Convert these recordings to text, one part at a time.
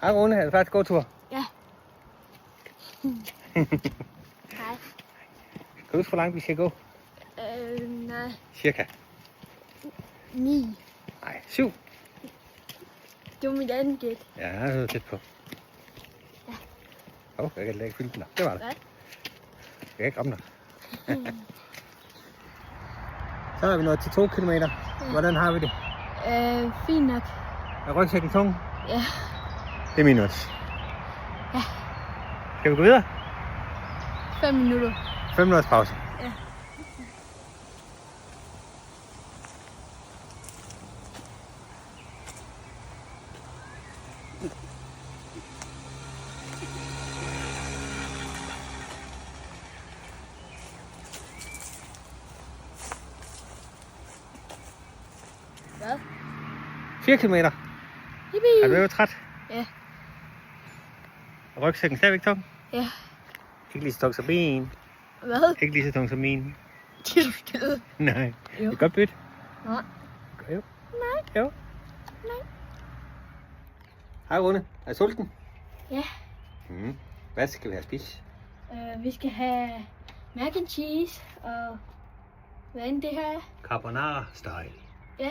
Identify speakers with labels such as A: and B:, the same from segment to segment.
A: Hej Rune, er du klar til gåtur?
B: Ja. Nej.
A: Kan du huske, hvor langt vi skal gå?
B: Nej.
A: Cirka.
B: 9.
A: Nej, 7.
B: Det var mit andet gæt.
A: Ja, det er tæt på.
B: Ja.
A: Jeg kan ikke fylde den der. Det var det.
B: Hvad?
A: Jeg kan ikke ramme dig. Så er vi nået til 2 kilometer. Hvordan har vi det?
B: Fint nok.
A: Er rygsækken tung?
B: Ja.
A: Det er min også.
B: Ja.
A: Skal vi gå videre?
B: 5 minutter.
A: 5 minutters pause.
B: Ja. Hvad?
A: 4 kilometer.
B: Yippie.
A: Er du jo træt?
B: Ja.
A: Er rygsækken stadigvæk tung?
B: Ja.
A: Ikke lige så tung som min.
B: Hvad?
A: Ikke lige så tung som min.
B: Det er du skide.
A: Nej.
B: Jo.
A: Det er godt bytte.
B: Nej.
A: Jo.
B: Nej.
A: Jo.
B: Nej.
A: Hej Rune. Er du sulten?
B: Ja.
A: Hvad skal vi have spist?
B: Vi skal have mac and cheese og hvad end det her er.
A: Carbonara style.
B: Ja.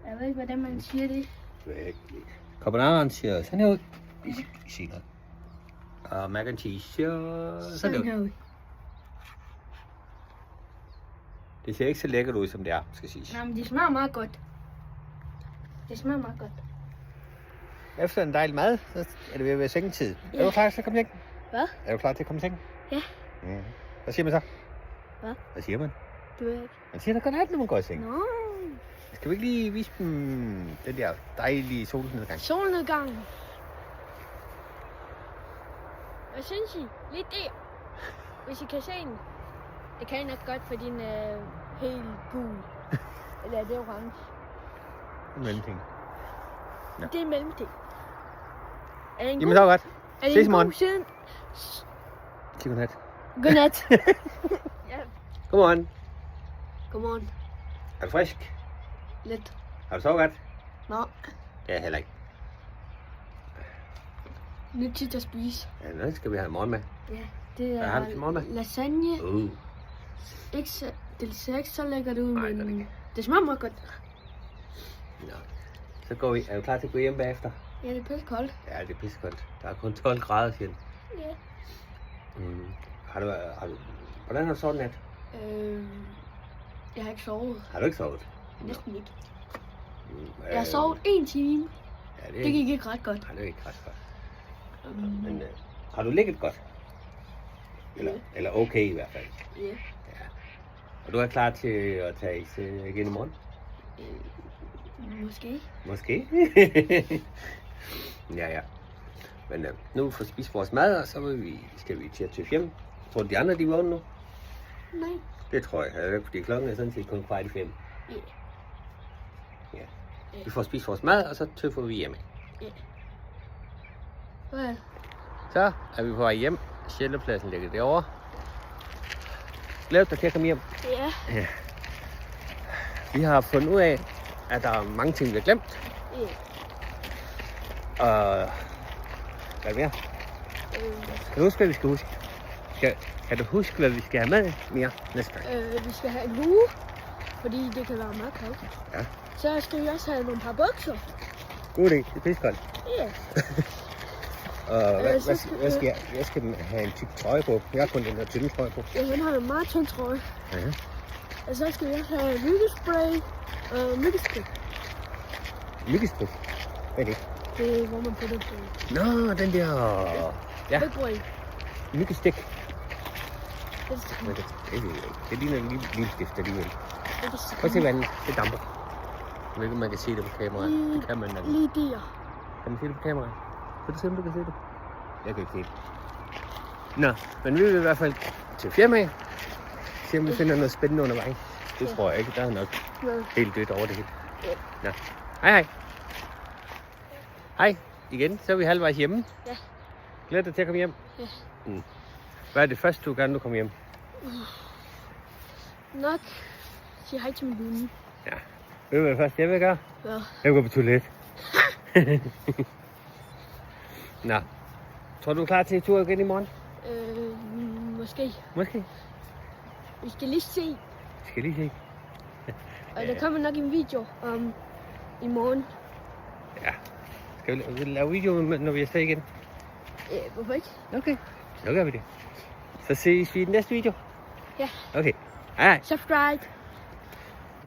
B: Jeg ved ikke, hvordan man siger det.
A: Carbonaraen ser sådan her ud. Vi skal se noget. Og mac and cheese ser sådan her ud.
B: her ud.
A: Det ser ikke så lækkert ud, som det er, skal siges.
B: Nej, men det smager meget godt. Det smager meget godt.
A: Efter en dejlig mad, så er det ved at være sengetid.
B: Ja.
A: Er du klar til at komme i seng?
B: Hvad?
A: Er du klar til at komme i seng?
B: Ja.
A: Hvad siger man så?
B: Hvad?
A: Hvad siger man?
B: Du ved ikke.
A: Man siger da godt alt, når man går i seng.
B: Nå.
A: Skal vi ikke lige vise dem den der dejlige solnedgang?
B: Solnedgang. Hvad synes I? Lige der. Hvis I kan se den. Det kan I nok godt, for din er helt gul. Eller er det orange?
A: En mellemting. Ja.
B: Det er en mellemting. Er det en
A: Jamen så godt.
B: Er det
A: Ses i
B: en
A: morgen.
B: god siden?
A: Sig godnat.
B: Godnat. Ja.
A: Godmorgen.
B: Godmorgen.
A: Er du frisk?
B: Lidt.
A: Har du sovet godt?
B: Nå.
A: Det er jeg heller ikke.
B: Lidt tid at spise.
A: Ja, nu skal vi have morgenmad.
B: Ja. Det
A: Hvad har
B: er
A: du til morgenmad?
B: lasagne. Ikke så, det ser ikke så lækkert ud,
A: Nej, det er det
B: men
A: ikke.
B: det smager meget godt.
A: Nå. Så går vi. Er du klar til at gå hjem bagefter?
B: Ja, det er pisse koldt.
A: Ja, det er pissekoldt. Der er kun 12 grader, siger den.
B: Ja.
A: Hvordan har du sovet nat?
B: Jeg har ikke sovet.
A: Har du ikke sovet?
B: Næsten ikke. Jeg har sovet 1 time.
A: Ja,
B: Det gik ikke ret godt.
A: Nej, det er ikke ret godt. Men har du ligget godt? Eller okay i hvert fald.
B: Ja.
A: Ja. Og du er klar til at tage igen i morgen?
B: Måske.
A: Måske. Ja. Men nu får vi spist vores mad, og så skal vi til at tøffe hjem. Tror du, de andre de er vågne nu?
B: Nej.
A: Det tror jeg, fordi klokken er sådan set kun 4:45.
B: Ja.
A: Ja. Vi får spist vores mad, og så tøffer vi hjem.
B: Ja. Hvad?
A: Så er vi på vej hjem. Sjællepladsen ligger derovre. Glæder du dig til at komme hjem?
B: Ja.
A: Vi har fundet ud af, at der er mange ting, vi har glemt.
B: Ja.
A: Og hvad mere? Kan du huske, hvad vi skal huske? Kan du huske, hvad vi skal have med mere næste gang?
B: Vi skal have en hue, fordi det kan være meget koldt.
A: Ja.
B: Så skal vi også have nogle par bukser.
A: God idé, det er pissekoldt.
B: Ja.
A: Og
B: så skal-
A: hvad skal jeg? Jeg skal have en tyk trøje på. Jeg har kun den der tynde trøje på.
B: Ja, han har en meget tynd trøje.
A: Ja.
B: Og så skal vi også have myggespray og myggespray.
A: Lykkespil. Hvad er det?
B: Det er, hvor man putter på.
A: Nå, den der... Ja,
B: Mygspray.
A: myggestik.
B: Det er det samme.
A: Men det ved jeg ikke. Det ligner en lille stift alligevel.
B: Det er det
A: Prøv at se
B: samme.
A: vandet. Det damper. Jeg ved ikke, om man kan se det på kameraet. Det kan man nok.
B: Lige der.
A: Kan man se det på kameraet? Kan du se, om du kan se det? Jeg kan ikke se det. Nå, men vi vil i hvert fald til firmaet. Se om vi finder noget spændende undervejs. Det tror jeg ikke. Der er nok
B: Ja.
A: helt dødt over det hele.
B: Ja.
A: Nå. Hej. Hej. Igen, så er vi halvvejs hjemme.
B: Ja.
A: Glæder dig til at komme hjem?
B: Ja.
A: Hvad er det første, du gerne vil komme hjem?
B: Nok. Sig hej til min hunde.
A: Ja. Ved du, hvad det første jeg vil gøre?
B: Ja.
A: Jeg vil gå på toilet. Nå. Tror du er klar til en tur igen i morgen?
B: Måske.
A: Måske.
B: Vi skal lige se.
A: Skal lige se.
B: Og der kommer nok en video om i morgen.
A: Ja. Skal vi lave video, når vi er afsted igen?
B: Hvorfor ikke?
A: Okay. Så gør vi det. Så ses vi i den næste video.
B: Ja.
A: Okay. Hej.
B: Subscribe.